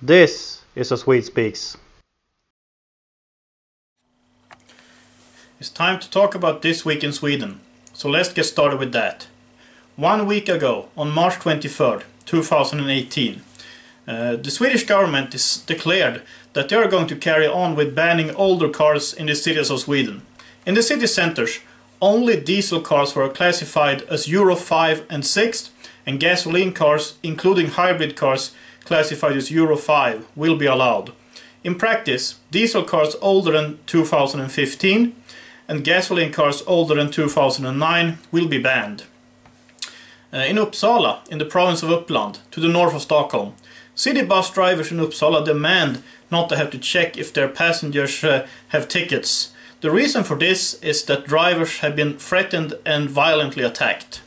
This is a Swede Speaks. It's time to talk about this week in Sweden. So let's get started with that. 1 week ago, on March 23rd, 2018, the Swedish government declared that they are going to carry on with banning older cars in the cities of Sweden. In the city centers, only diesel cars were classified as Euro 5 and 6, and gasoline cars, including hybrid cars, classified as Euro 5, will be allowed. In practice, diesel cars older than 2015 and gasoline cars older than 2009 will be banned. In Uppsala, in the province of Uppland, to the north of Stockholm, city bus drivers in Uppsala demand not to have to check if their passengers have tickets. The reason for this is that drivers have been threatened and violently attacked.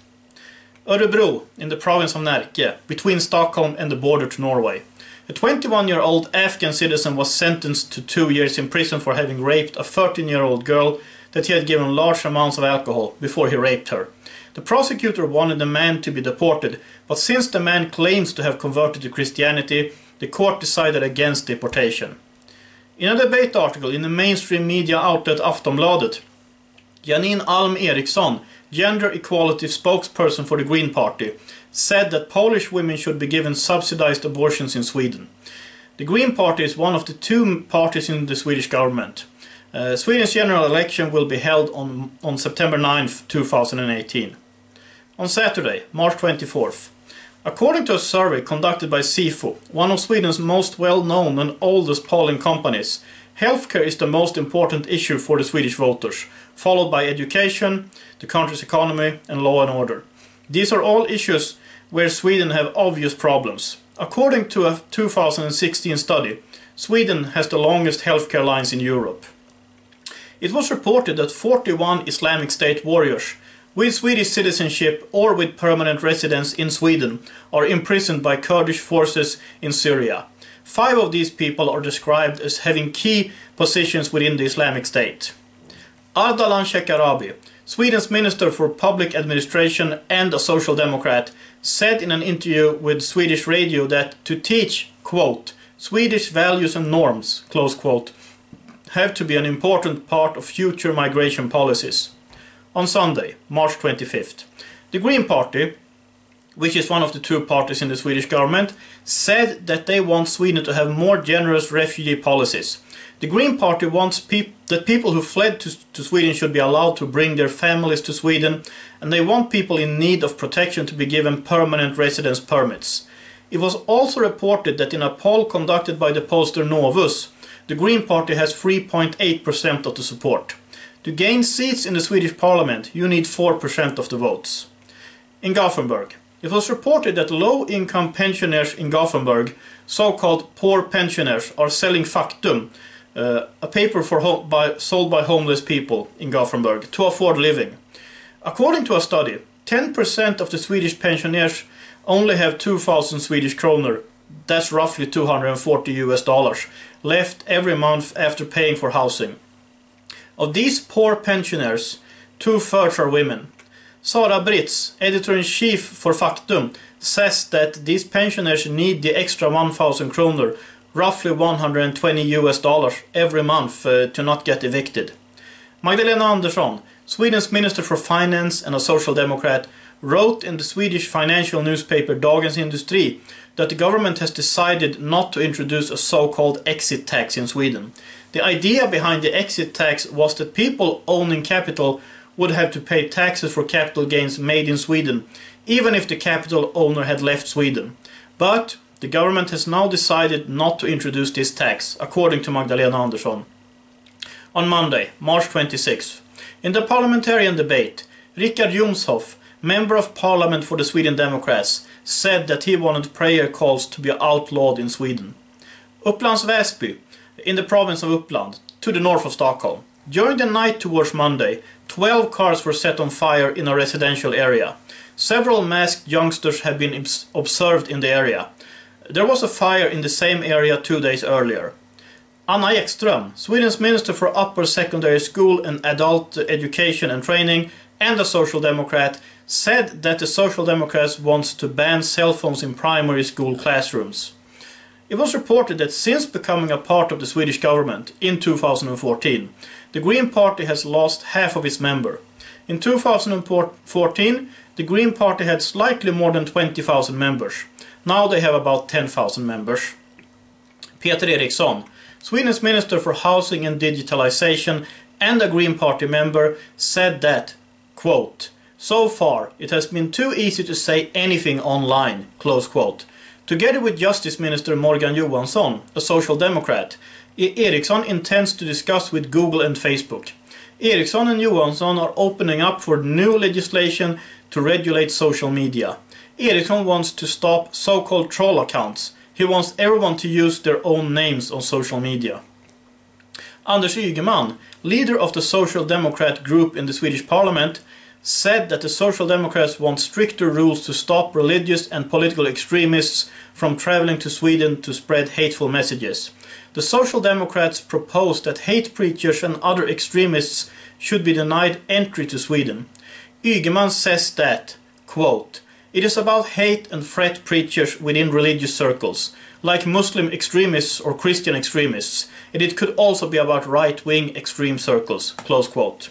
Örebro, in the province of Närke, between Stockholm and the border to Norway. A 21-year-old Afghan citizen was sentenced to 2 years in prison for having raped a 13-year-old girl that he had given large amounts of alcohol before he raped her. The prosecutor wanted the man to be deported, but since the man claims to have converted to Christianity, the court decided against deportation. In a debate article in the mainstream media outlet Aftonbladet, Janine Alm Eriksson, gender equality spokesperson for the Green Party, said that Polish women should be given subsidized abortions in Sweden. The Green Party is one of the two parties in the Swedish government. Sweden's general election will be held on September 9th, 2018. On Saturday, March 24th, according to a survey conducted by SIFO, one of Sweden's most well-known and oldest polling companies, healthcare is the most important issue for the Swedish voters, followed by education, the country's economy and law and order. These are all issues where Sweden have obvious problems. According to a 2016 study, Sweden has the longest healthcare lines in Europe. It was reported that 41 Islamic State warriors with Swedish citizenship or with permanent residence in Sweden are imprisoned by Kurdish forces in Syria. 5 of these people are described as having key positions within the Islamic State. Ardalan Shekarabi, Sweden's Minister for Public Administration and a Social Democrat, said in an interview with Swedish radio that to teach, quote, Swedish values and norms, close quote, have to be an important part of future migration policies. On Sunday, March 25th, the Green Party, which is one of the two parties in the Swedish government, said that they want Sweden to have more generous refugee policies. The Green Party wants that people who fled to Sweden should be allowed to bring their families to Sweden, and they want people in need of protection to be given permanent residence permits. It was also reported that in a poll conducted by the pollster Novus, the Green Party has 3.8% of the support. To gain seats in the Swedish parliament, you need 4% of the votes. In Gothenburg, it was reported that low-income pensioners in Gothenburg, so-called poor pensioners, are selling Faktum, a paper sold by homeless people in Gothenburg, to afford living. According to a study, 10% of the Swedish pensioners only have 2,000 Swedish kronor, that's roughly $240 left every month after paying for housing. Of these poor pensioners, 2/3 are women. Sara Britz, editor-in-chief for Faktum, says that these pensioners need the extra 1,000 kronor, roughly $120 every month to not get evicted. Magdalena Andersson, Sweden's Minister for Finance and a Social Democrat, wrote in the Swedish financial newspaper Dagens Industri that the government has decided not to introduce a so-called exit tax in Sweden. The idea behind the exit tax was that people owning capital would have to pay taxes for capital gains made in Sweden, even if the capital owner had left Sweden. But the government has now decided not to introduce this tax, according to Magdalena Andersson. On Monday, March 26th, in the parliamentarian debate, Richard Jomshof, Member of Parliament for the Sweden Democrats, said that he wanted prayer calls to be outlawed in Sweden. Upplands Väsby, in the province of Uppland, to the north of Stockholm. During the night towards Monday, 12 cars were set on fire in a residential area. Several masked youngsters have been observed in the area. There was a fire in the same area 2 days earlier. Anna Ekström, Sweden's Minister for Upper Secondary School and Adult Education and Training, and a Social Democrat, said that the Social Democrats want to ban cell phones in primary school classrooms. It was reported that since becoming a part of the Swedish government in 2014, the Green Party has lost half of its members. In 2014, the Green Party had slightly more than 20,000 members. Now they have about 10,000 members. Peter Eriksson, Sweden's Minister for Housing and Digitalization and a Green Party member, said that, quote, "So far it has been too easy to say anything online," close quote. Together with Justice Minister Morgan Johansson, a Social Democrat, Eriksson intends to discuss with Google and Facebook. Eriksson and Johansson are opening up for new legislation to regulate social media. Eriksson wants to stop so-called troll accounts. He wants everyone to use their own names on social media. Anders Ygeman, leader of the Social Democrat group in the Swedish Parliament, said that the Social Democrats want stricter rules to stop religious and political extremists from traveling to Sweden to spread hateful messages. The Social Democrats propose that hate preachers and other extremists should be denied entry to Sweden. Ygeman says that, quote, "It is about hate and threat preachers within religious circles, like Muslim extremists or Christian extremists, and it could also be about right-wing extreme circles," close quote.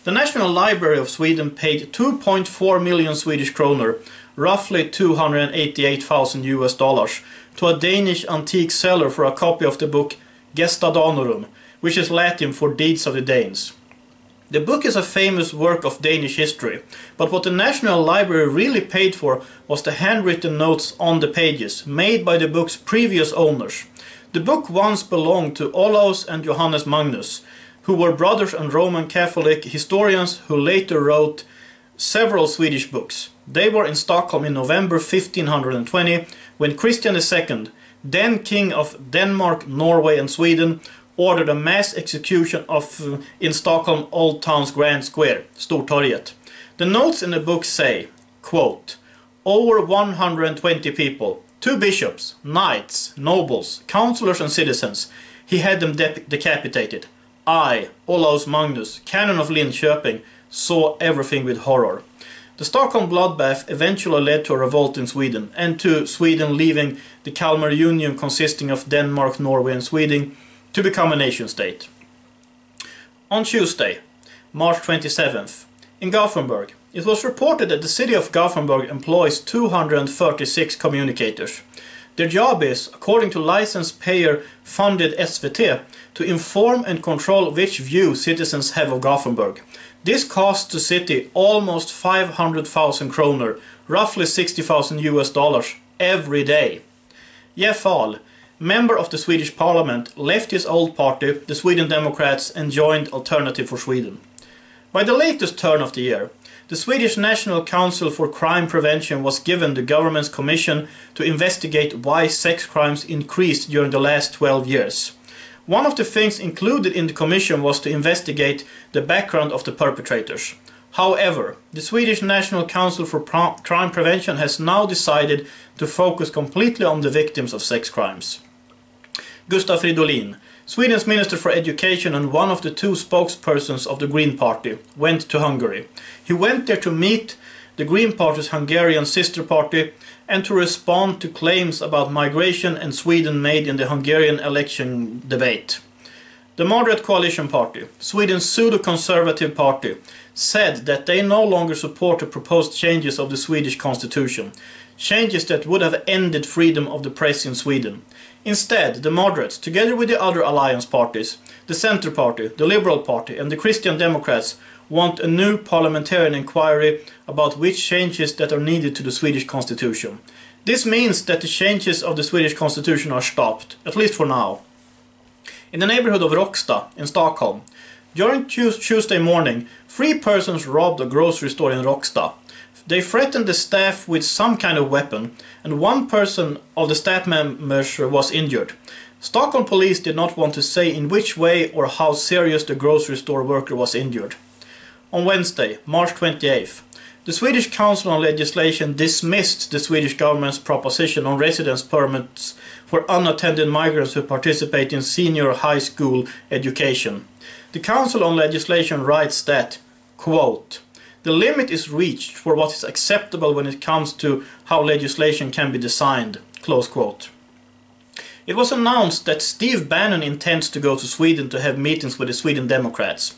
The National Library of Sweden paid 2.4 million Swedish kroner, roughly 288,000 US dollars, to a Danish antique seller for a copy of the book Gesta Danorum, which is Latin for Deeds of the Danes. The book is a famous work of Danish history, but what the National Library really paid for was the handwritten notes on the pages, made by the book's previous owners. The book once belonged to Olaus and Johannes Magnus, who were brothers and Roman Catholic historians who later wrote several Swedish books. They were in Stockholm in November 1520 when Christian II, then King of Denmark, Norway and Sweden, ordered a mass execution in Stockholm Old Town's Grand Square, Stortorget. The notes in the book say, quote, "Over 120 people, 2 bishops, knights, nobles, councillors and citizens, he had them decapitated. I, Olaus Magnus, Canon of Linköping, saw everything with horror." The Stockholm bloodbath eventually led to a revolt in Sweden, and to Sweden leaving the Kalmar Union consisting of Denmark, Norway and Sweden to become a nation-state. On Tuesday, March 27th, in Gothenburg, it was reported that the city of Gothenburg employs 236 communicators. Their job is, according to license payer-funded SVT, to inform and control which view citizens have of Gothenburg. This costs the city almost 500,000 kroner, roughly 60,000 US dollars, every day. Jeff Ahl, member of the Swedish Parliament, left his old party, the Sweden Democrats, and joined Alternative for Sweden. By the latest turn of the year, the Swedish National Council for Crime Prevention was given the government's commission to investigate why sex crimes increased during the last 12 years. One of the things included in the commission was to investigate the background of the perpetrators. However, the Swedish National Council for Crime Prevention has now decided to focus completely on the victims of sex crimes. Gustav Fridolin, Sweden's Minister for Education and one of the 2 spokespersons of the Green Party, went to Hungary. He went there to meet the Green Party's Hungarian sister party and to respond to claims about migration and Sweden made in the Hungarian election debate. The moderate coalition party, Sweden's pseudo-conservative party, said that they no longer support the proposed changes of the Swedish constitution, changes that would have ended freedom of the press in Sweden. Instead, the moderates, together with the other alliance parties, the Centre Party, the Liberal Party and the Christian Democrats, want a new parliamentarian inquiry about which changes that are needed to the Swedish constitution. This means that the changes of the Swedish constitution are stopped, at least for now. In the neighborhood of Råcksta in Stockholm, during Tuesday morning, 3 persons robbed a grocery store in Råcksta. They threatened the staff with some kind of weapon, and 1 person of the staff members was injured. Stockholm police did not want to say in which way or how serious the grocery store worker was injured. On Wednesday, March 28th, the Swedish Council on Legislation dismissed the Swedish government's proposition on residence permits for unattended migrants who participate in senior high school education. The Council on Legislation writes that, quote, "The limit is reached for what is acceptable when it comes to how legislation can be designed," close quote. It was announced that Steve Bannon intends to go to Sweden to have meetings with the Sweden Democrats.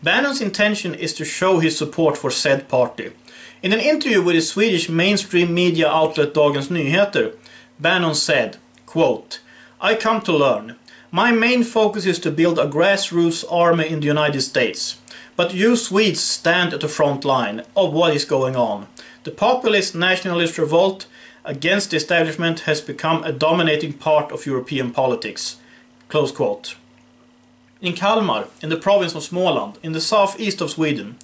Bannon's intention is to show his support for said party. In an interview with the Swedish mainstream media outlet Dagens Nyheter, Bannon said, quote, "I come to learn. My main focus is to build a grassroots army in the United States. But you Swedes stand at the front line of what is going on. The populist nationalist revolt against the establishment has become a dominating part of European politics." Close quote. In Kalmar, in the province of Småland, in the southeast of Sweden,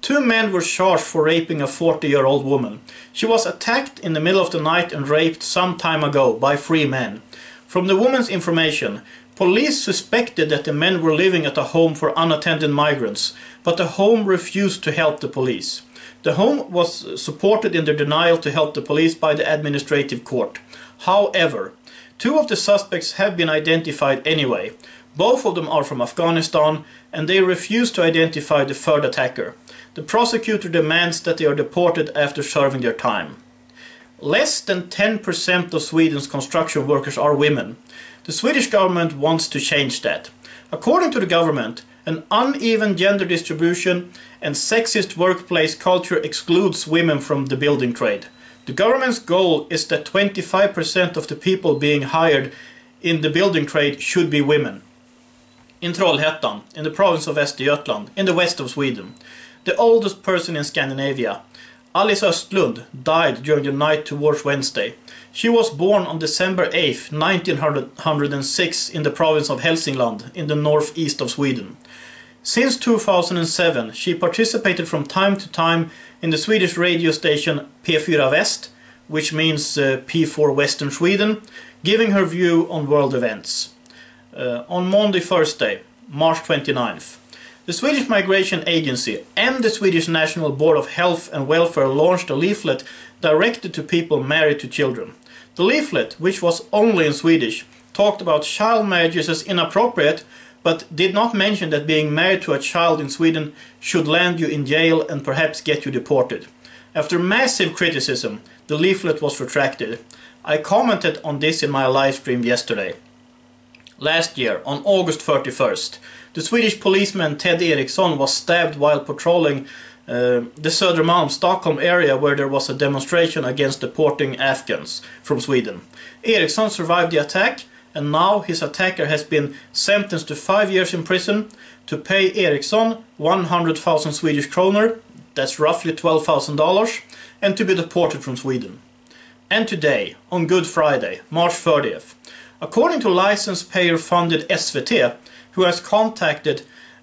2 men were charged for raping a 40-year-old woman. She was attacked in the middle of the night and raped some time ago by 3 men. From the woman's information, police suspected that the men were living at a home for unattended migrants, but the home refused to help the police. The home was supported in their denial to help the police by the administrative court. However, 2 of the suspects have been identified anyway. Both of them are from Afghanistan, and they refuse to identify the third attacker. The prosecutor demands that they are deported after serving their time. Less than 10% of Sweden's construction workers are women. The Swedish government wants to change that. According to the government, an uneven gender distribution and sexist workplace culture excludes women from the building trade. The government's goal is that 25% of the people being hired in the building trade should be women. In Trollhättan, in the province of Västergötland, in the west of Sweden, the oldest person in Scandinavia, Alice Östlund, died during the night towards Wednesday. She was born on December 8, 1906 in the province of Hälsingland in the northeast of Sweden. Since 2007 she participated from time to time in the Swedish radio station P4 Väst, which means P4 Western Sweden, giving her view on world events. On Monday, Thursday, March 29th, the Swedish Migration Agency and the Swedish National Board of Health and Welfare launched a leaflet directed to people married to children. The leaflet, which was only in Swedish, talked about child marriages as inappropriate, but did not mention that being married to a child in Sweden should land you in jail and perhaps get you deported. After massive criticism, the leaflet was retracted. I commented on this in my live stream yesterday. Last year, on August 31st, the Swedish policeman Ted Eriksson was stabbed while patrolling the Södermalm, Stockholm area where there was a demonstration against deporting Afghans from Sweden. Eriksson survived the attack, and now his attacker has been sentenced to 5 years in prison, to pay Eriksson 100,000 Swedish kroner, that's roughly $12,000, and to be deported from Sweden. And today, on Good Friday, March 30th, according to license payer funded SVT, who has contacted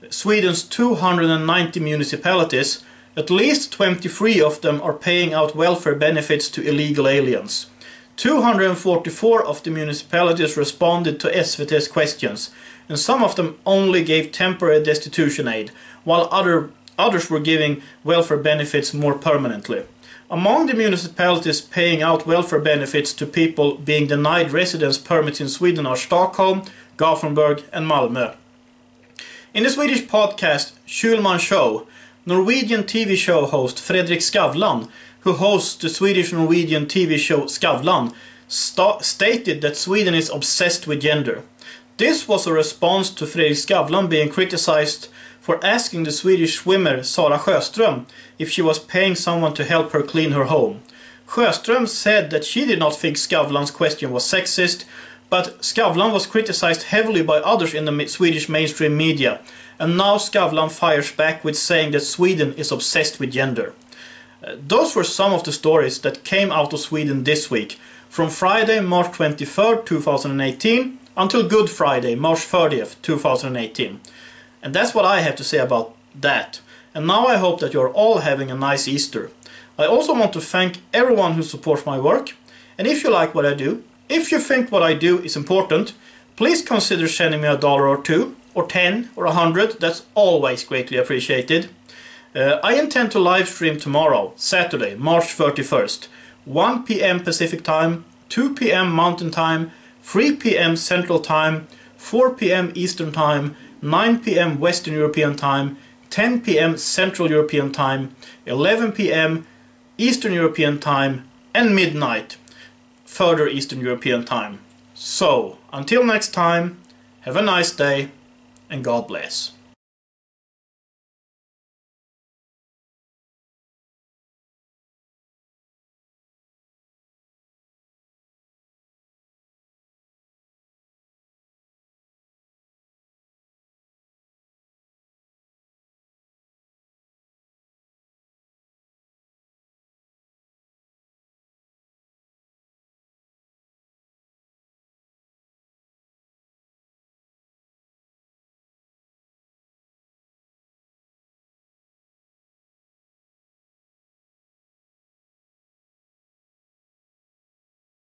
Sweden's 290 municipalities, at least 23 of them are paying out welfare benefits to illegal aliens. 244 of the municipalities responded to SVT's questions, and some of them only gave temporary destitution aid, while others were giving welfare benefits more permanently. Among the municipalities paying out welfare benefits to people being denied residence permits in Sweden are Stockholm, Gothenburg and Malmö. In the Swedish podcast Schulman Show, Norwegian TV show host Fredrik Skavlan, who hosts the Swedish-Norwegian TV show Skavlan, stated that Sweden is obsessed with gender. This was a response to Fredrik Skavlan being criticized for asking the Swedish swimmer Sara Sjöström if she was paying someone to help her clean her home. Sjöström said that she did not think Skavlan's question was sexist, but Skavlan was criticized heavily by others in the Swedish mainstream media, and now Skavlan fires back with saying that Sweden is obsessed with gender. Those were some of the stories that came out of Sweden this week, from Friday, March 23rd, 2018, until Good Friday, March 30th, 2018. And that's what I have to say about that. And now I hope that you're all having a nice Easter. I also want to thank everyone who supports my work. And if you like what I do, if you think what I do is important, please consider sending me $1 or $2, or 10, or 100. That's always greatly appreciated. I intend to live stream tomorrow, Saturday, March 31st, 1 p.m. Pacific Time, 2 p.m. Mountain Time, 3 p.m. Central Time, 4 p.m. Eastern Time, 9 p.m. Western European Time, 10 p.m. Central European Time, 11 p.m. Eastern European Time, and midnight, further Eastern European Time. So, until next time, have a nice day and God bless.